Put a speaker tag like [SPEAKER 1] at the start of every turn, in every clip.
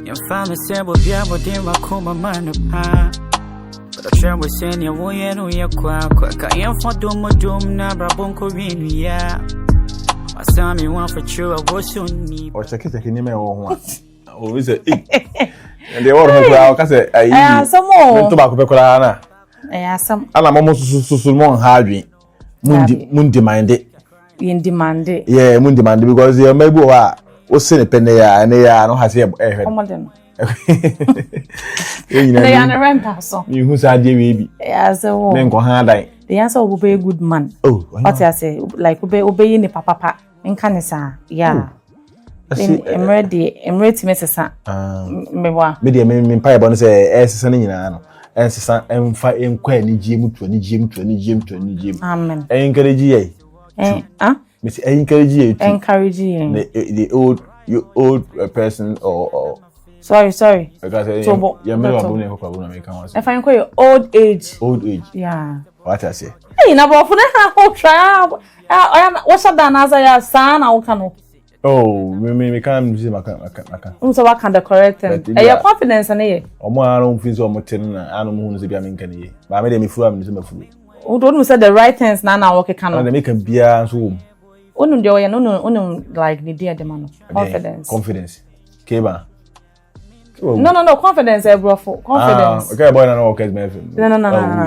[SPEAKER 1] Your family said we'll be able to come a man apart. But I try to send you away and we are quack. I am for doom, Nabra Bonko in ya. I saw me one for sure. I was soon need.
[SPEAKER 2] Or check it, I can name one. Oh, is it? And the order of the say, I
[SPEAKER 3] some more
[SPEAKER 2] tobacco pecorana.
[SPEAKER 3] Some.
[SPEAKER 2] I'm almost so hardly. Mundi minded.
[SPEAKER 3] In demand it.
[SPEAKER 2] Yeah, Mundi minded because you're maybe was seen a penny and they are not has here.
[SPEAKER 3] They are a rental song.
[SPEAKER 2] You who said baby.
[SPEAKER 3] As a woman, the answer will be a good man.
[SPEAKER 2] Oh,
[SPEAKER 3] what I say, like obeying the papa in Canessa. Yeah. I'm ready, Mrs.
[SPEAKER 2] Media mean pie bonus as sunny and son and fight in quainy gym to any gym.
[SPEAKER 3] Amen.
[SPEAKER 2] Encourage ye. Miss encourage you.
[SPEAKER 3] Encourage you.
[SPEAKER 2] The old person or.
[SPEAKER 3] Sorry.
[SPEAKER 2] Because
[SPEAKER 3] if I call you old age.
[SPEAKER 2] Old age.
[SPEAKER 3] Yeah.
[SPEAKER 2] What I say?
[SPEAKER 3] Hey, now, but try. What's up, Dan? As I son, I can.
[SPEAKER 2] Oh, me can't see my
[SPEAKER 3] So what can the correct thing? Your confidence and ye.
[SPEAKER 2] Or more, I don't feel so much. I don't know who's the Gamin can ye. But I made me fool. I'm the fool.
[SPEAKER 3] Who don't say the right things now? Okay, can
[SPEAKER 2] they make a beer home?
[SPEAKER 3] Joy and like the dear demand.
[SPEAKER 2] Confidence. Keba.
[SPEAKER 3] No, confidence, bro. Confidence.
[SPEAKER 2] Okay, boy, no, okay,
[SPEAKER 3] no,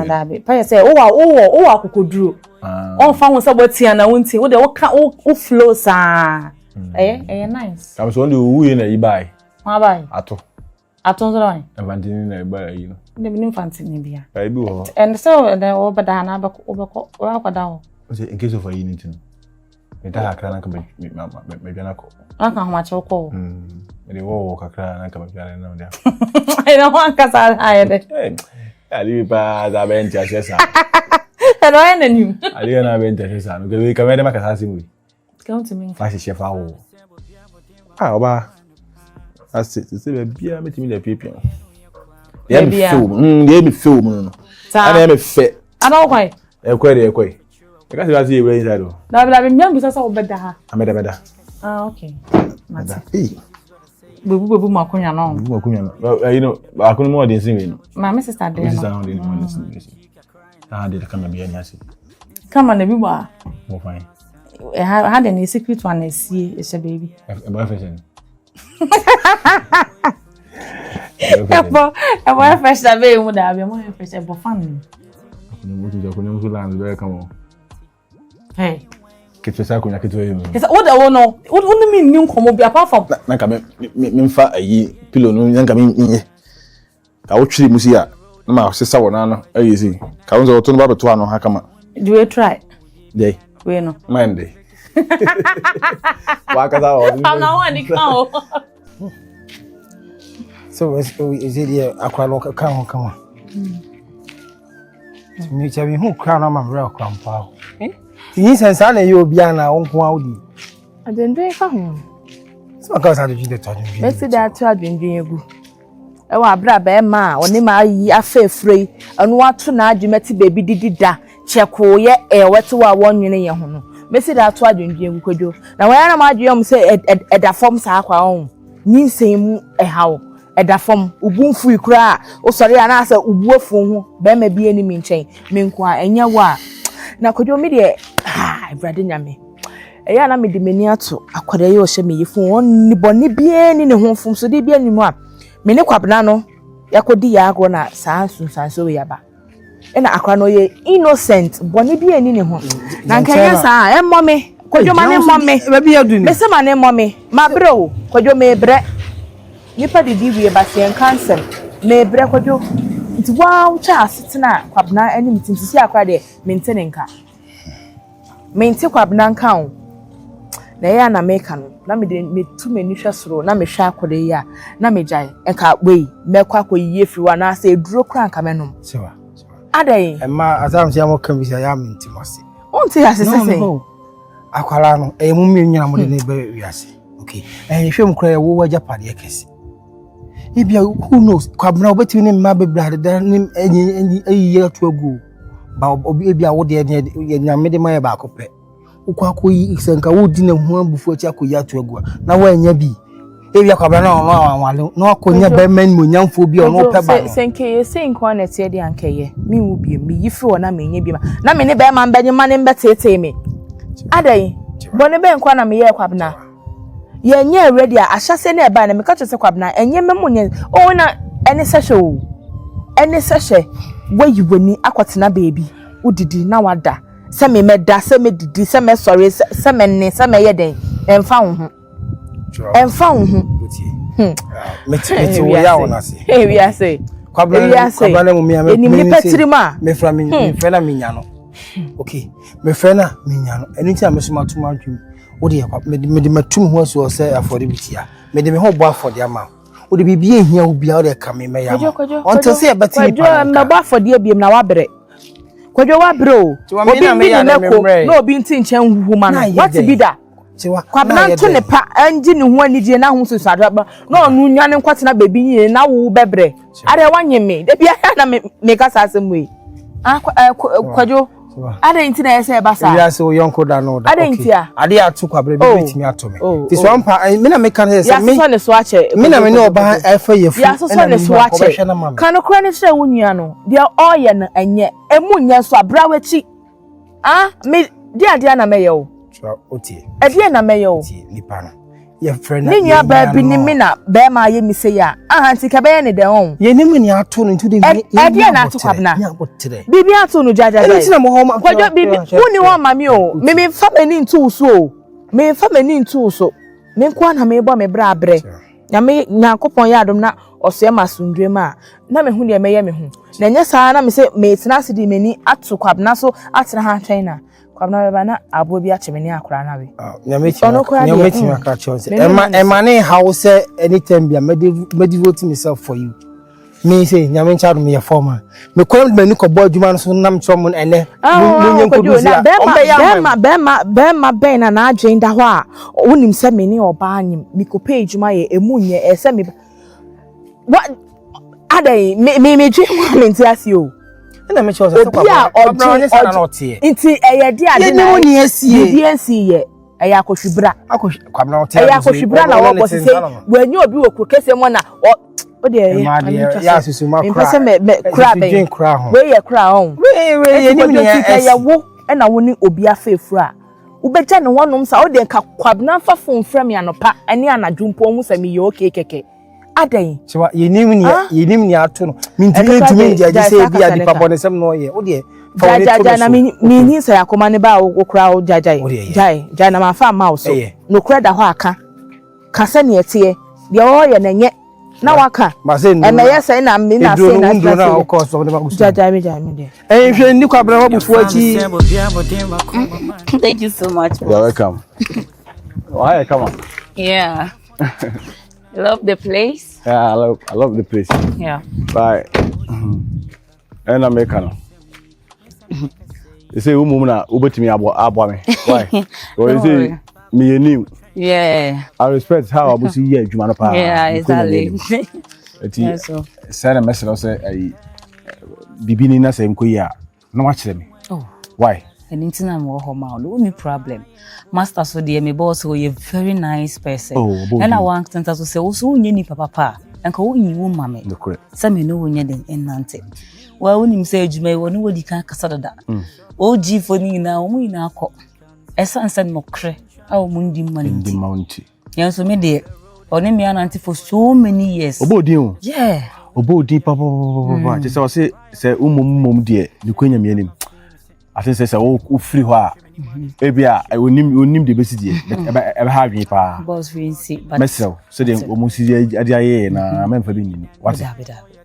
[SPEAKER 3] that be. Pay say, I could do. On found somebody and I won't see what they flow, sir. Nice.
[SPEAKER 2] I'm so only who in a buy.
[SPEAKER 3] My buy.
[SPEAKER 2] At all, I'm vanting by you.
[SPEAKER 3] The infant in India.
[SPEAKER 2] I do.
[SPEAKER 3] And so the over down.
[SPEAKER 2] In case of anything. I can't come I
[SPEAKER 3] can't much call.
[SPEAKER 2] The war I come there.
[SPEAKER 3] I don't want because I hired it.
[SPEAKER 2] I live by the bench.
[SPEAKER 3] And I knew.
[SPEAKER 2] I didn't have interest. We can make a husband.
[SPEAKER 3] Come to me.
[SPEAKER 2] Fashion chef. Ah, that's it. It's a beer meeting the people. They be film. I am a fit.
[SPEAKER 3] I don't quite.
[SPEAKER 2] A query. Because you are the way I do.
[SPEAKER 3] Now, I've been young because I'm better.
[SPEAKER 2] I made a better.
[SPEAKER 3] Ah, okay.
[SPEAKER 2] We will be more cunning on. You know, I couldn't more than singing.
[SPEAKER 3] My sister did.
[SPEAKER 2] I did come and be any acid.
[SPEAKER 3] Come on, everyone.
[SPEAKER 2] More fine.
[SPEAKER 3] I had any secret one. I see it's a baby.
[SPEAKER 2] A boyfriend.
[SPEAKER 3] A boyfriend that way would have been more fresh for fun. Hey.
[SPEAKER 2] Get yourself when I get to you.
[SPEAKER 3] What I want to what do you mean? You come be apart from
[SPEAKER 2] Memfa a pillow, no young coming. I will treat Musia. My sister, one easy. Comes out to about 2 hours. Hakama.
[SPEAKER 3] Do you try?
[SPEAKER 2] Day.
[SPEAKER 3] We know.
[SPEAKER 2] Monday. Walk us out.
[SPEAKER 3] I'm not one to come.
[SPEAKER 4] So is it here? I quite look a come on. Me tell me who crown on my real crown power. He says, I know you'll be an own quality.
[SPEAKER 5] I didn't drink for him.
[SPEAKER 4] So, because I did the time.
[SPEAKER 5] Let's say that I didn't drink. Oh, I brought a man, or name I fair free, and what to now you met baby did that. Check who yet a wet to our 1 year. Messi that I didn't drink could do. Now, when am I say at the forms are our own? Nin same a how. At the form, Ubun free cry. Oh, sorry, and answer Ubu for there may be any mean chain. Meanwhile, and ya wa. Now, could you media? Ah, brother, yammy. A yana me diminiato, a quadrio shemi, if one bonny bien in the home from so dear anymore. Mene kwabnano, yakodi yagona, sans so yaba. And I can know ye innocent, bonny bien in the home. Nankaya, and mommy, could you manage mommy? Maybe you do. Miss my name, mommy, my bro, could you may bread? Nipa di we basi en cancel me bre kwadwo nti wow cha sitina kwabna ani mitim sisi akwa de maintain nka maintain kwabna nka o na ya na meka no na me de me tu mani hwe soro na me hwa akode ya na me jai enka wei me kwa koyiye friwa na se duro kra nka menom
[SPEAKER 4] sewa
[SPEAKER 5] adai
[SPEAKER 4] ma azam se am kan bi se ya maintain wase
[SPEAKER 5] onti asese
[SPEAKER 4] akwala no e mu mi nyina mo de ne be wiase okay hwem kra wo wa japade ekesi Ibia who knows kwabna obeti ni mma bebrade da ni enyi atu agu ba obi ebia wo de nyame de ma ba akopɛ ukwa koyi isenka wo di na hu abufu achi akoyi atu agu na wa anya bi Ebia kwabra na ono anwale na akonya be man mu nyamfo bi ono peba
[SPEAKER 5] senke ye senko na tie de ankeye mi wu bi mi yifi wona menye bi na me ne be man benye ma ne mbetete me adai bone be nkwa na me ye kwabna ye nye ready a ahyase na e ba na me ka chese kwabna enye memunye o na ene sehwe o ene sehwe wayiwani akwatena baby udidi na wada se me meda se me didi se me sorry se me ne se me ye den emfa wo ho emfa wo ho
[SPEAKER 4] meti wo ya wona se
[SPEAKER 5] we are say
[SPEAKER 4] kwabra na mu mi
[SPEAKER 5] me petrima
[SPEAKER 4] me fra me fe na me nya no okay me fe na me nya no enu ti a me so matuma adwum wo de yakwa me de matum ho so se afori bitia me de me ho bo afori ama wo de bibie hia wo bia wo de ka me ya onto se e beti ni pa
[SPEAKER 5] me bo afori abiem na wabre kwadwo wabre o obi mi na ko na obi nti nchen huhuma no what be that kwabna to ne pa anji ne ho anidie na ho susu adaba na onu nwane nkwatena bebi nyine na wo bebre are wanye me da bia na me kasa asem kwadwo ade nti na yese basa
[SPEAKER 4] ya se o yonko da no da
[SPEAKER 5] ade nti a
[SPEAKER 4] ade atu kwabra bi betimi ato me this one pa me na me kan say
[SPEAKER 5] ya so ne so ache
[SPEAKER 4] me na me ne oba afa yefu
[SPEAKER 5] ya so ne so ache kan okra ne hye wo nua no dia oye na anye emu nya so abra wachi me dia na me ye o
[SPEAKER 4] otie
[SPEAKER 5] ade na me ye o
[SPEAKER 4] nipa no ye friend
[SPEAKER 5] ni nya ba bi ni me na be ma ye mi say ya nti ka be ne de on
[SPEAKER 4] ye ni mu ni ato no ntu de
[SPEAKER 5] ade na ato kwabna bibi ato no jaja
[SPEAKER 4] nti na mo ho ma
[SPEAKER 5] kwajo bibi uni ho ma mi o me fa mani ntu so o me fa mani ntu so me kwa na me bo me bra bre na me Nyankopon ya adom na oso e masundwe ma na me hu de me ye me hu na nya saa na me say me tena sidi mani ato kwabna so atena ha twen na kwabna be na abo bi achemeni akora na we
[SPEAKER 4] nyameti aka chonse ema ne house anytime bia me devote myself for you me say nyame ncha me formal me kwam mani ko bo adwuma so nam chom ene munye nkoduzi bema ben na agenda ho a wonim se me ne oba anyim me ko page ma ye emunye ese me what adai me dwe me ntiasi o na me chose so kwa na otie
[SPEAKER 5] nti eye de ade na
[SPEAKER 4] ye ni asie
[SPEAKER 5] di ansi ye eye akohwibra
[SPEAKER 4] kwabna otie
[SPEAKER 5] eye akohwibra na wo bosese wanyi obi wo kurokese mo na o de
[SPEAKER 4] ya susu ma kra
[SPEAKER 5] mpese me kra be we ye kra on we ye ni me ye wo na wo ni obi afefu a ubeja ne wonom sa o de ka kwabna fa fon frame anopa ane anadwumpo mu sa me ye okay keke adan
[SPEAKER 4] so yenim ni ato no mintimi jaje se bia di pa bonesem no ye o de
[SPEAKER 5] fa woni to na mi ni sa yakoma ne ba wo kra o jai na ma fa mouse no kra da ho aka kasa ne etie de o ye na nye na waka e me yesa na mi na se na
[SPEAKER 4] o ko so de magusu
[SPEAKER 5] jai de
[SPEAKER 4] hwe ni kwabra wa bufu achi.
[SPEAKER 6] Thank you so much.
[SPEAKER 2] You're welcome. Why come on?
[SPEAKER 6] Yeah. Love the place.
[SPEAKER 2] Yeah, I love the place.
[SPEAKER 6] Yeah.
[SPEAKER 2] Bye. And American. You say woman na ubetimi abo me. Why? Or you say me new.
[SPEAKER 6] Yeah.
[SPEAKER 2] I respect how abusi ye adwuma no pa.
[SPEAKER 6] Yeah, exactly.
[SPEAKER 2] Yeah, so send a message or say bibi ni na say nkoyi a na wa kire me.
[SPEAKER 6] Oh.
[SPEAKER 2] Why?
[SPEAKER 6] Anything I'm no problem. Master so dear me boss who a very nice person. And I want to say also ni papa and ko yin wo mame. Some me no wonya den enante. Well when him say adwuma woni wodi kan kasa da. O G for ni na o mu na akọ. Esan sen mo kre a o mu ndi manti. Yan so me de oni me anante for so many years.
[SPEAKER 2] Obodin o.
[SPEAKER 6] Yeah.
[SPEAKER 2] Obodin papa. Just say umum de ni kwanya me anim. I think say o free ho a ebia onim de besi die ebe ha adwen pa
[SPEAKER 6] boss Vinci but
[SPEAKER 2] mesel so de o musi ade aye na memfa bi ni what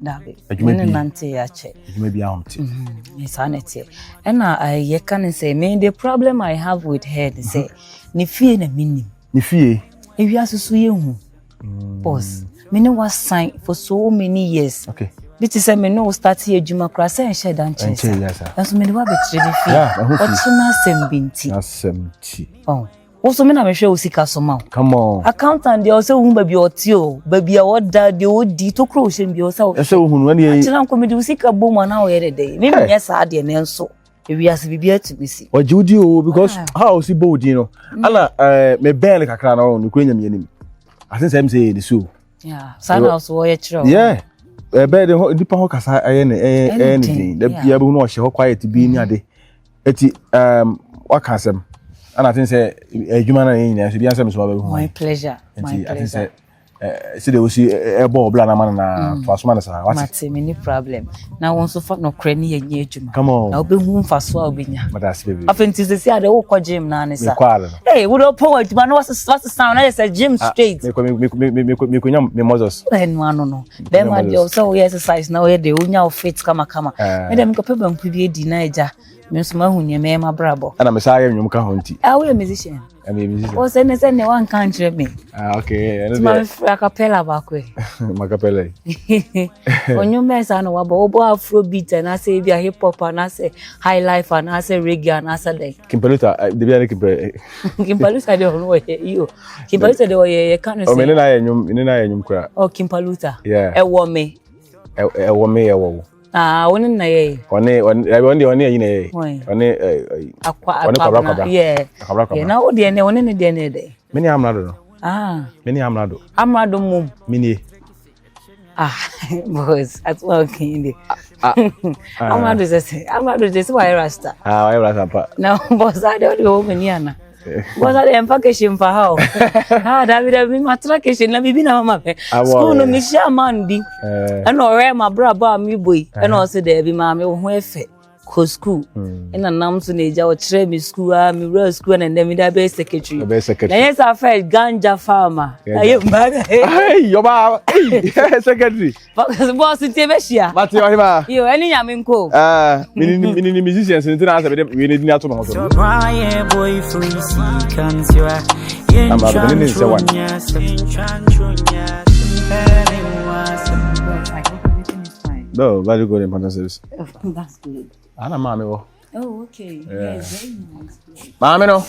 [SPEAKER 6] dabe adwuma nante ya che
[SPEAKER 2] adwuma bi ahomte
[SPEAKER 6] yes anete and I can say me the problem I have with her is say ni fie na minim
[SPEAKER 2] ni fie
[SPEAKER 6] ewi asusu ye hu boss me no was sign for so many years.
[SPEAKER 2] Okay.
[SPEAKER 6] This is me no start here juma kra say enche dan chesa. Enso me wa be kire fi. Ochina sembinti.
[SPEAKER 2] Asemti.
[SPEAKER 6] Oh. Also me na me hwe osika so ma.
[SPEAKER 2] Come on.
[SPEAKER 6] Accountant dey also hu baby oti o. Baby a woda dey odi to kro hwe bi o sa.
[SPEAKER 2] Ese hu no na ye.
[SPEAKER 6] Achina nko me dey osika bo ma na o ye dey. Me me sa de ne nso. Ewi ase bibi atibisi.
[SPEAKER 2] Ojudi o because how si bo odi no. Ala me ben kakra na o no kwenya me anim. I think I'm saying the so.
[SPEAKER 6] Yeah. Sana also ye chiro.
[SPEAKER 2] Yeah. Be the dipa ho kasa anything. The bia be no hye ho quiet bi ni ade. Eti waka asem. And I think say adwuma na yin so bi ansem so ba be hu.
[SPEAKER 6] My pleasure. My pleasure.
[SPEAKER 2] See they will see ball bla na man na faso man sa.
[SPEAKER 6] What? Many problem. Now one so for no cranny ye adwuma.
[SPEAKER 2] Come on.
[SPEAKER 6] Now be hu faso a obenya.
[SPEAKER 2] But that's baby.
[SPEAKER 6] Afenti se see ade wo ko gym na ne sa.
[SPEAKER 2] Hey,
[SPEAKER 6] we don't power adwuma no what's the sound? I say gym straight.
[SPEAKER 2] Me kunya me Moses.
[SPEAKER 6] No. Them and you so we exercise now here dey unya fit kama. Me dem ko pe banku bi edi na eja. Me so ma hu nye me ma brabo.
[SPEAKER 2] Ana me say nwum ka ho nti.
[SPEAKER 6] We a musician.
[SPEAKER 2] I'm a musician.
[SPEAKER 6] O se ne one country me.
[SPEAKER 2] Okay.
[SPEAKER 6] My acapella back way.
[SPEAKER 2] Macapella.
[SPEAKER 6] Onyo me say no wabo obo afrobeat and I say be a hip hop and I say high life and I say reggae and I say like
[SPEAKER 2] Kimpaluta de be
[SPEAKER 6] Kimpaluta de ono you. Kimpaluta de ye kan say.
[SPEAKER 2] O me na nyum kra.
[SPEAKER 6] Oh Kimpaluta.
[SPEAKER 2] Yeah.
[SPEAKER 6] E wo me.
[SPEAKER 2] E wo.
[SPEAKER 6] Woni na ye.
[SPEAKER 2] Oni yin e. Oni
[SPEAKER 6] akwa. Yeah. Yeah, na o de ne woni ne de ne de.
[SPEAKER 2] Meni amrado no. Meni amrado.
[SPEAKER 6] Amrado mum.
[SPEAKER 2] Meni.
[SPEAKER 6] Boss, at work in Amrado just why rasta.
[SPEAKER 2] Why rasta pa.
[SPEAKER 6] No, boss, I don't go meniana. Boss, I am packaging for how. David, me matracation na bibi na mama pe. School no me share man bi. And ore ma braba mi boy. And also there be ma me ho efe. Ko school. And nam so na eja o kire me school me real school and then me da be secretary. Na yes I felt ganja farmer. Ayo mbaga.
[SPEAKER 2] Hey, yo ba. Secretary.
[SPEAKER 6] Boss tie be shia.
[SPEAKER 2] Mati o hiba.
[SPEAKER 6] Yo, eni nyame nko.
[SPEAKER 2] Mini musicians ni na asa be we need ni ato no so.
[SPEAKER 1] Boy free see comes you are.
[SPEAKER 2] I'm about to name say one. No, very good important service.
[SPEAKER 6] That's good.
[SPEAKER 2] Ana mami wo.
[SPEAKER 6] Oh, okay. Yeah, very nice.
[SPEAKER 2] Mami no.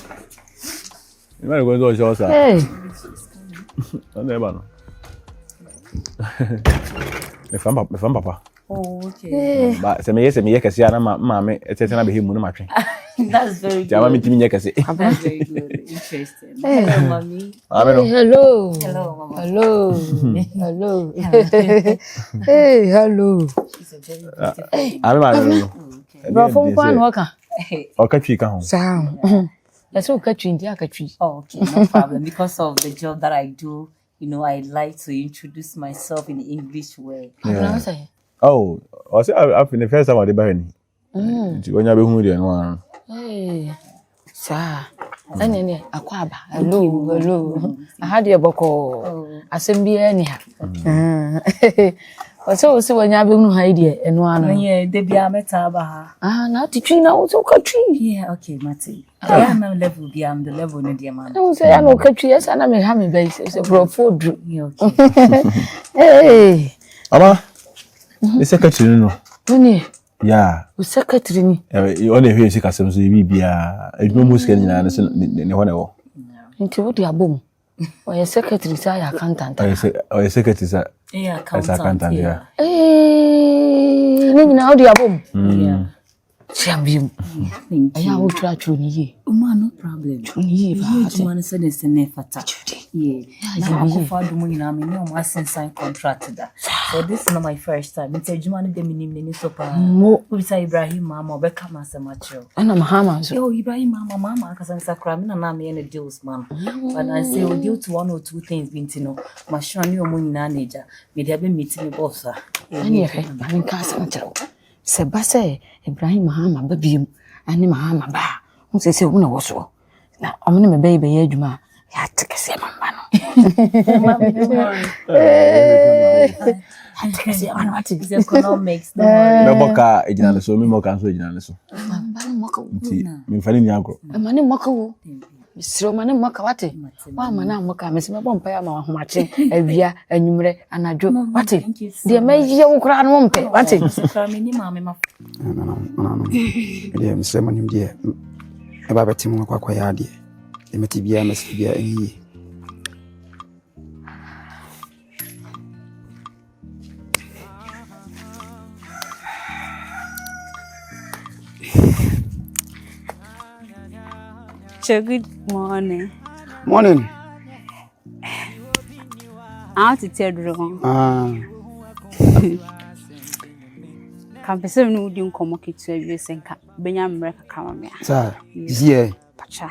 [SPEAKER 2] You might go to show sir.
[SPEAKER 5] Hey.
[SPEAKER 2] Ande ba no. Me fam papa.
[SPEAKER 6] Oh, okay.
[SPEAKER 2] Ba se me ye kase ana mami etetena be himu no matwe.
[SPEAKER 6] That's very good.
[SPEAKER 2] Jama mi timi nye kase.
[SPEAKER 6] That's very good. Interesting. Hello, mommy.
[SPEAKER 2] Mami no.
[SPEAKER 5] Hello.
[SPEAKER 6] Hello, mama.
[SPEAKER 5] Hello. Hello. Hey, hello.
[SPEAKER 6] She's a very beautiful.
[SPEAKER 2] Ami mami no.
[SPEAKER 5] Bro, from kwan waka.
[SPEAKER 2] O katwi ka ho.
[SPEAKER 5] Sam. Let's go katwi ndi akatwi.
[SPEAKER 6] Oh, okay, no problem. Because of the job that I do, you know, I like to introduce myself in the English way.
[SPEAKER 5] Yeah.
[SPEAKER 2] Oh, I say I the first time I dey buy ni. Onya be hu de no an.
[SPEAKER 5] Hey. Sa. Ene akwaba. Hello. Aha de boko. Asem bi ani ha. So wonya be hu ha ide eno ano.
[SPEAKER 6] Yeah, they be ameta ba ha.
[SPEAKER 5] Na titwi na wo so katwi.
[SPEAKER 6] Yeah, okay, Mati. I am na level be am the level no dear man.
[SPEAKER 5] No say ya no katwi yes na me ha me be say bro for dru.
[SPEAKER 6] Yeah, okay.
[SPEAKER 5] Hey.
[SPEAKER 2] Ama. The secretary no.
[SPEAKER 5] Woni.
[SPEAKER 2] Yeah.
[SPEAKER 5] O secretary ni.
[SPEAKER 2] You only hear say kasem so bi bia. Edwuma muska ni na ne ho na wo.
[SPEAKER 5] Nti wo di abom. O ye secretary say ya accountant.
[SPEAKER 2] O ye secretary say.
[SPEAKER 6] Yeah, accountant. Yeah.
[SPEAKER 5] Ni nyina wo di abom.
[SPEAKER 6] Yeah.
[SPEAKER 5] Chambium.
[SPEAKER 6] Thank you.
[SPEAKER 5] Aya wo tra tru ni ye.
[SPEAKER 6] No problem.
[SPEAKER 5] Ni
[SPEAKER 6] ba. You man say this ne fata. Yeah. Now I go for do money na me no ma sign contract that. So this is not my first time. It's Juma ni de minim ni so pa.
[SPEAKER 5] Mo
[SPEAKER 6] we say Ibrahim mama be come as a macho.
[SPEAKER 5] Ana mahama so.
[SPEAKER 6] Yo Ibrahim mama akasan sakra me na me na deals man. But I say we deal to one or two things binti no. Ma sure ni omo nyina na eja. Me de be meet me boss ah.
[SPEAKER 5] Ani e ba me ka san tro. Se ba se Ibrahim mahama ba biem. Ani mahama ba. Mo se wo na wo so. Na omo ne me be ye adwuma. Ya tekese mama no.
[SPEAKER 6] It's economics. No
[SPEAKER 2] boka ejina so mi moka so ejina so.
[SPEAKER 5] Mama moka.
[SPEAKER 2] Mi fani ni agro.
[SPEAKER 5] Mane moka wo. Misiro mane moka wate. Wa mana moka mesi me bompa ya ma homache awia anwumre anadwo wate. De mayiye wo kra no mpe wate.
[SPEAKER 6] Sakra me ni mama ma.
[SPEAKER 4] No. Ele me sema ni mje. E ba beti mo kwa ya de. Emeti bia mesi bia enyi.
[SPEAKER 7] Good morning.
[SPEAKER 4] Morning.
[SPEAKER 7] out to tell you. Campesino would you come to you, Senka, Benjamin Recamia.
[SPEAKER 8] Sir, yeah.
[SPEAKER 7] Pachai.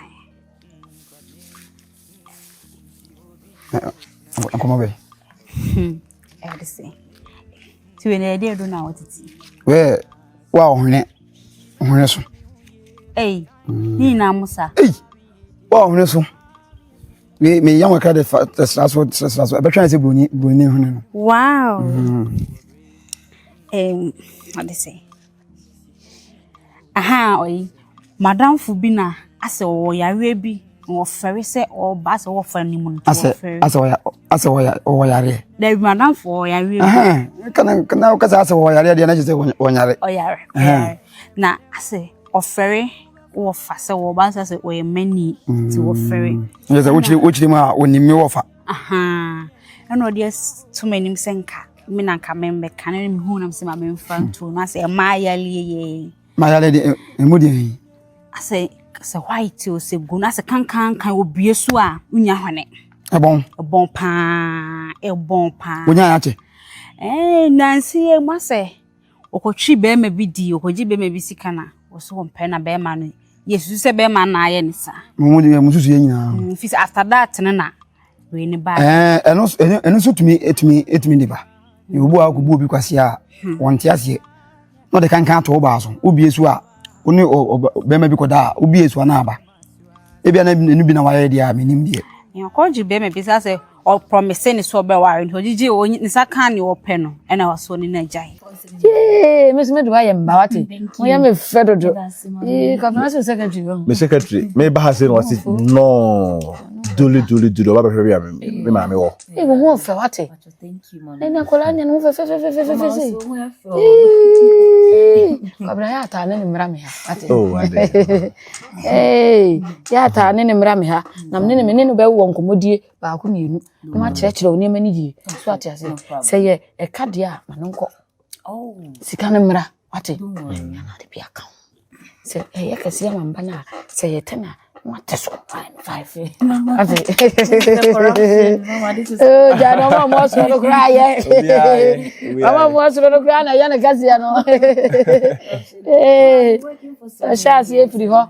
[SPEAKER 8] Come away.
[SPEAKER 7] I say. To an idea, do now what it's.
[SPEAKER 8] Where, wow, when so.
[SPEAKER 7] Eh, Nina Musa.
[SPEAKER 8] Eh, wow, so. Me young card that's what I'm trying to say.
[SPEAKER 7] Wow. What they say? Aha, oi, Madame Fubina, I say, oh, ya rebi, or ferry say, or bass or funny. I say, oh, ya re. There, Madame for ya rebi.
[SPEAKER 8] Can now, because I say, oh, ya re, and I just say, oh,
[SPEAKER 7] ya. Now, I say, or ferry, or fast, or bass, I say, oh, many to ferry.
[SPEAKER 8] Yes, which them are when you offer.
[SPEAKER 7] Aha, and no, there's too many senka. Me na ka membe kanere me hu na se ma me mfa nto na se maya liye
[SPEAKER 8] emudi
[SPEAKER 7] ase white o se gu na se kan obie so a unya hwane ebon pa
[SPEAKER 8] unya ya che
[SPEAKER 7] nansi e ma se okotwi be ma bi di okoji be ma bi sika na wo so mpe na be ma no yesu se be ma na aye ni sa
[SPEAKER 8] mususu ye nyina
[SPEAKER 7] fi after that na we ni ba
[SPEAKER 8] eno so etumi ni ba you bo akubu bi kwase a wonte ase no de kan to ba so obi esu a oni be ma bi koda obi esu na aba e bia na enu bi na waye dia menim die
[SPEAKER 7] ya ko ji be ma bi sa se o promise ni so be ware ni ojiji o ni saka ni o pe no e na waso ni na jai
[SPEAKER 5] me do aye mba wate mo ya me fedodo governor secretary
[SPEAKER 2] me secretary me ba ha se no wase no dole ba ba hwe ya me ma me wo
[SPEAKER 5] e go ho fe wate thank you man na kola ni no fe kabra ya ta ne mra me ha wate
[SPEAKER 2] oh ade
[SPEAKER 5] ya ta ne mra me ha na me ne no be wo nkomodie ba ko mienu na ma kire oni ma ni die so ate ase se ye e kade a ma no nko sika ne mra wate na de bia ka se e ye kase ya mamba na se ye tena what is 5 jana mama so no cry mama mo so no cry na ya na kasi ya no sha si e free ho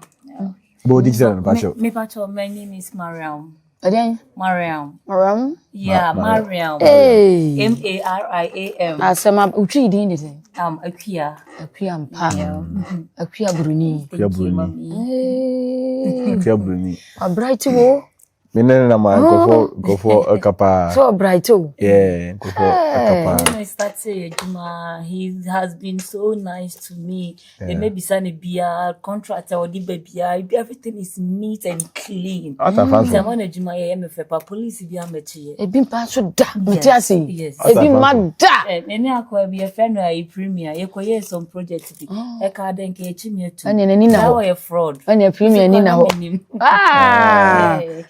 [SPEAKER 2] bo digital na pacho
[SPEAKER 6] me pacho my name is Mariam.
[SPEAKER 5] Again?
[SPEAKER 6] Mariam.
[SPEAKER 5] Yeah,
[SPEAKER 6] Mariam.
[SPEAKER 5] Hey.
[SPEAKER 6] Mariam.
[SPEAKER 5] Asema uchi di ndete.
[SPEAKER 6] Akia
[SPEAKER 5] mpa. Akia Bruni.
[SPEAKER 2] Akia Bruni.
[SPEAKER 5] A bright wo.
[SPEAKER 2] Menene na ma go for akapa.
[SPEAKER 5] So bright wo.
[SPEAKER 2] Yeah, go for akapa.
[SPEAKER 6] When I started Juma, he has been so nice to me. They maybe sign a beer contract or the baby. Everything is neat and clean. Zamana Juma me for police be amechi.
[SPEAKER 5] E bin pa so da. Mutiasi. Yes. E bin mada.
[SPEAKER 6] Nene akwa be a friend I premier. E koye some project bi. E ka den ke echi me tu.
[SPEAKER 5] Ane ni na ho.
[SPEAKER 6] That was fraud.
[SPEAKER 5] Ane premier ni na ho.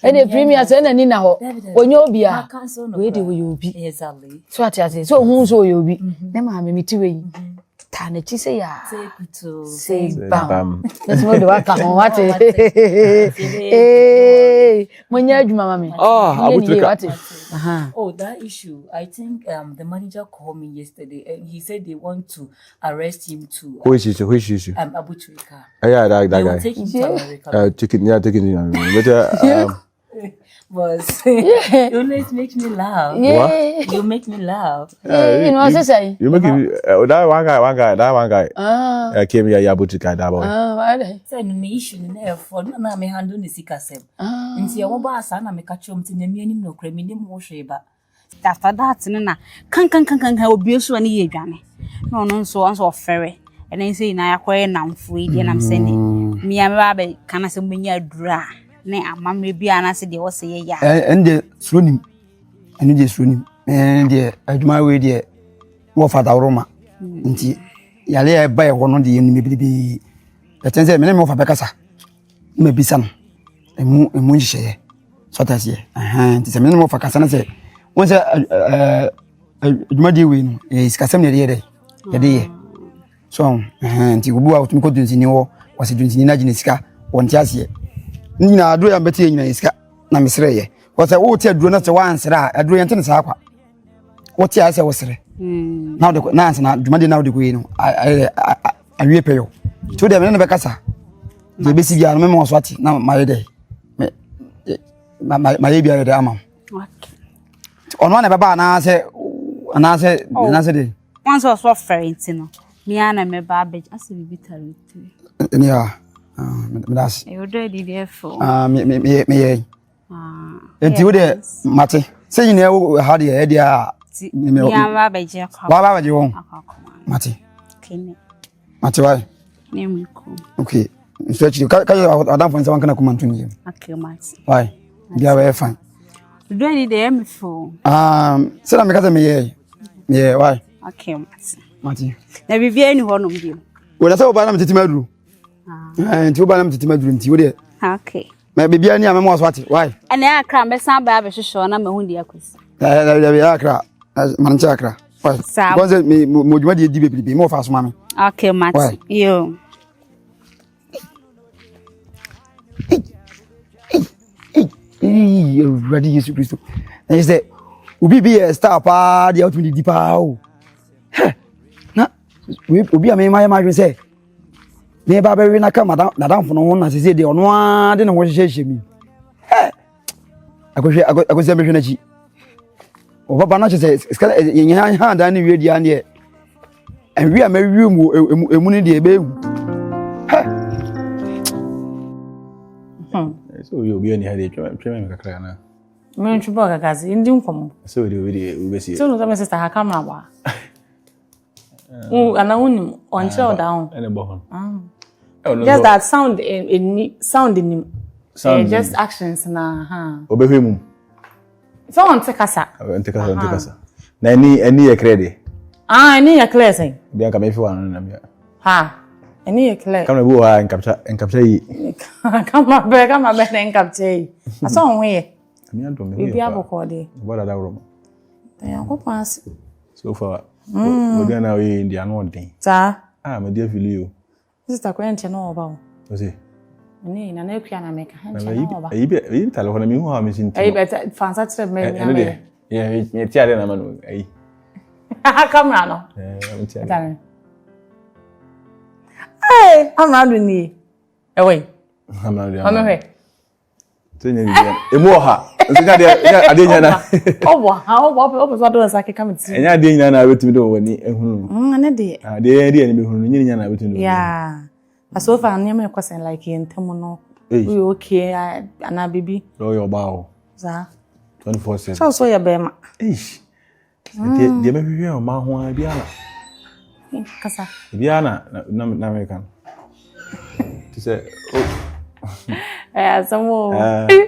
[SPEAKER 5] Ane premier say na ni na ho. Onye obi a. We dey we obi.
[SPEAKER 6] Exactly.
[SPEAKER 5] So ati so hu so we obi. Na ma me mitiwe. Ta na chi say ya. Say bam. Let's mo do waka ho what. Monya adwuma mama.
[SPEAKER 2] Abutrika.
[SPEAKER 6] Oh, that issue. I think the manager called me yesterday and he said they want to arrest him too.
[SPEAKER 2] Who is issue?
[SPEAKER 6] Abutrika.
[SPEAKER 2] Yeah, that guy.
[SPEAKER 6] Take him to America.
[SPEAKER 2] Taking it.
[SPEAKER 6] But you always make me laugh.
[SPEAKER 5] Yeah.
[SPEAKER 6] You make me laugh.
[SPEAKER 5] You know what I say?
[SPEAKER 2] You make that one guy came here Abutrika that boy.
[SPEAKER 5] Why?
[SPEAKER 6] Say no issue no for na me handle ni sikasem. Nti e wo ba asa na me ka chom ti na me anim no kra me nim wo hwe ba.
[SPEAKER 7] After that na kan obi so na ye dwane. No nso ofere. And then say na yakwaye namfo e dey nam se ne. Me am ba kana se munya dura. Ne amamre bia na se de wo se ye ya
[SPEAKER 8] ende sronim ene je sronim ende adwuma we de wo fata roma nti yale e ba e wono de yenu mebibi etense me me wo fa bekasa me bisa no emu nhihye so tasie nti se me wo fa kasa na se won se adwuma de we no e sikasem ne de ye so nti obu a otumi ko dunsini wo wase dunsini na gine sika won tiasie nina aduro ya mbeti nyina iska na misreye wasa wo ti aduro na se wansra aduro yente ne sa akwa what ya say was now the nance na dwuma de now de go yi no awie pɛ yo to dem ne be kasa je be si bia no me mo so ati na ma ye dey ma ye bia de ama ono na be ba na say de
[SPEAKER 7] once was so ferenti no me ana me ba be ase bi bitariti
[SPEAKER 8] yeah me das
[SPEAKER 7] e odo di defo
[SPEAKER 8] me ye enti wo de mate say you know how the idea
[SPEAKER 7] me ba be je kwa
[SPEAKER 8] ba ba je won mate
[SPEAKER 7] kene
[SPEAKER 8] mate why
[SPEAKER 7] name ko
[SPEAKER 8] okay so actually ka adam for someone kana kuma ntuni yem
[SPEAKER 7] okay mate
[SPEAKER 8] why bia we fine
[SPEAKER 7] do any dey me fo
[SPEAKER 8] say na me ka say me ye yeah why
[SPEAKER 7] okay mate
[SPEAKER 8] na
[SPEAKER 7] bibia ni ho no mbio
[SPEAKER 8] wo na say wo ba na me tete maduru nti wo ba na me tete maduru nti wo de
[SPEAKER 7] okay
[SPEAKER 8] ma bibia ni amemo so ate why
[SPEAKER 7] ana akra me san ba be hwehwe na ma hu di akwesi
[SPEAKER 8] ya akra man cha akra why because me mo djuma de di bebi mo fa so ma me
[SPEAKER 7] okay mate yo
[SPEAKER 8] ready Jesus Christ and say ubi be a star pa the out with the pa o na ubi am my say me ba be na ka madam fo no na say de ono a de no ho hye mi akohwe me hwe na chi o baba na say skala yen ha da ni wi dia ne en wi am wi mu emu ni de ebe wu
[SPEAKER 2] so you be any headache me kakra na
[SPEAKER 3] me ntwe ba kakazi ndi nkomo
[SPEAKER 2] so we be see
[SPEAKER 3] so no sister ha camera ba ana unim on chill down
[SPEAKER 2] ene bo hon
[SPEAKER 3] just that sound in just actions na
[SPEAKER 2] obehwe mum
[SPEAKER 3] so on tekasa
[SPEAKER 2] na any ye credit
[SPEAKER 3] any ye clear say
[SPEAKER 2] bia ka me fi wan na bia
[SPEAKER 3] any ye clear
[SPEAKER 2] kama bu wa encapture yi
[SPEAKER 3] kama be na encapture yi aso on we
[SPEAKER 2] mi adom me
[SPEAKER 3] bi aboko de
[SPEAKER 2] boda da woro
[SPEAKER 3] ya ko pass
[SPEAKER 2] so far we dey na we India no den me dey feel you
[SPEAKER 3] sister ko enche no oba
[SPEAKER 2] o see
[SPEAKER 3] ni na ekua na meka enche no oba
[SPEAKER 2] yi tale ho na mi hu ha me sinti
[SPEAKER 3] be fansa trip me
[SPEAKER 2] me ye ti ade na ma no ayi
[SPEAKER 3] camera no
[SPEAKER 2] me ti ade
[SPEAKER 3] amrado ni wait
[SPEAKER 2] amrado
[SPEAKER 3] amhe
[SPEAKER 2] tenya ni emu oha nsi ade nya na
[SPEAKER 3] obo so do sake come ti
[SPEAKER 2] enya ade nya na wetimi do wani ehunu
[SPEAKER 3] ne de
[SPEAKER 2] ade ni be hunu nyini nya na wetimi do
[SPEAKER 3] yeah aso fa anya me question like entemu no we okay ana bibi
[SPEAKER 2] do yo ba o
[SPEAKER 3] za
[SPEAKER 2] 24/7
[SPEAKER 3] so ya be ma
[SPEAKER 2] de me hwe o ma ho a bia na
[SPEAKER 3] kasa
[SPEAKER 2] bia na American tu say
[SPEAKER 3] samo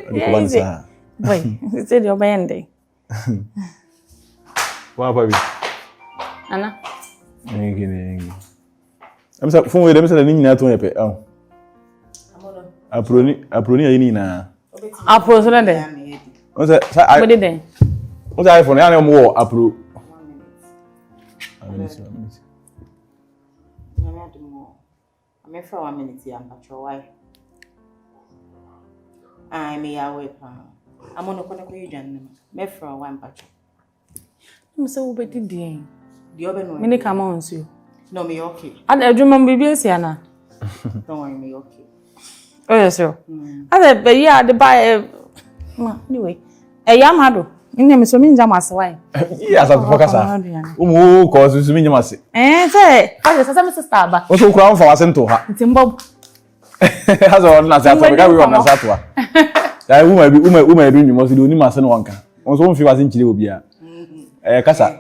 [SPEAKER 2] kubanza
[SPEAKER 3] boy c'est dio bende
[SPEAKER 2] wa baby
[SPEAKER 3] ana
[SPEAKER 2] ngi amsa fun we dem sa ni nyina to yepe aproni ayi ni na
[SPEAKER 3] apro so de
[SPEAKER 2] o sa
[SPEAKER 3] I de
[SPEAKER 2] o sa iPhone ya na mo apro
[SPEAKER 9] me for 1 minute ya mpacho why me ya we pa amono kone ko yidwan me for 1 mpacho
[SPEAKER 3] me say wo beti di
[SPEAKER 9] obe no
[SPEAKER 3] me ne kama onsu
[SPEAKER 9] no me okay
[SPEAKER 3] ada adwuma bibi asiana
[SPEAKER 9] don't worry me okay
[SPEAKER 3] oh yes sir ada be ya de buy ma anyway ya mado ina me so mi nja maswai
[SPEAKER 2] ya sa focus umu ko so mi nyama se
[SPEAKER 3] say ada sa me sister ba
[SPEAKER 2] o so kura on fa wasento ha
[SPEAKER 3] timbo
[SPEAKER 2] hazo na sa to ga we on sa to ha dai uma bi nyumo so de oni ma se no wanka on so on fi wasen chire obi a kasa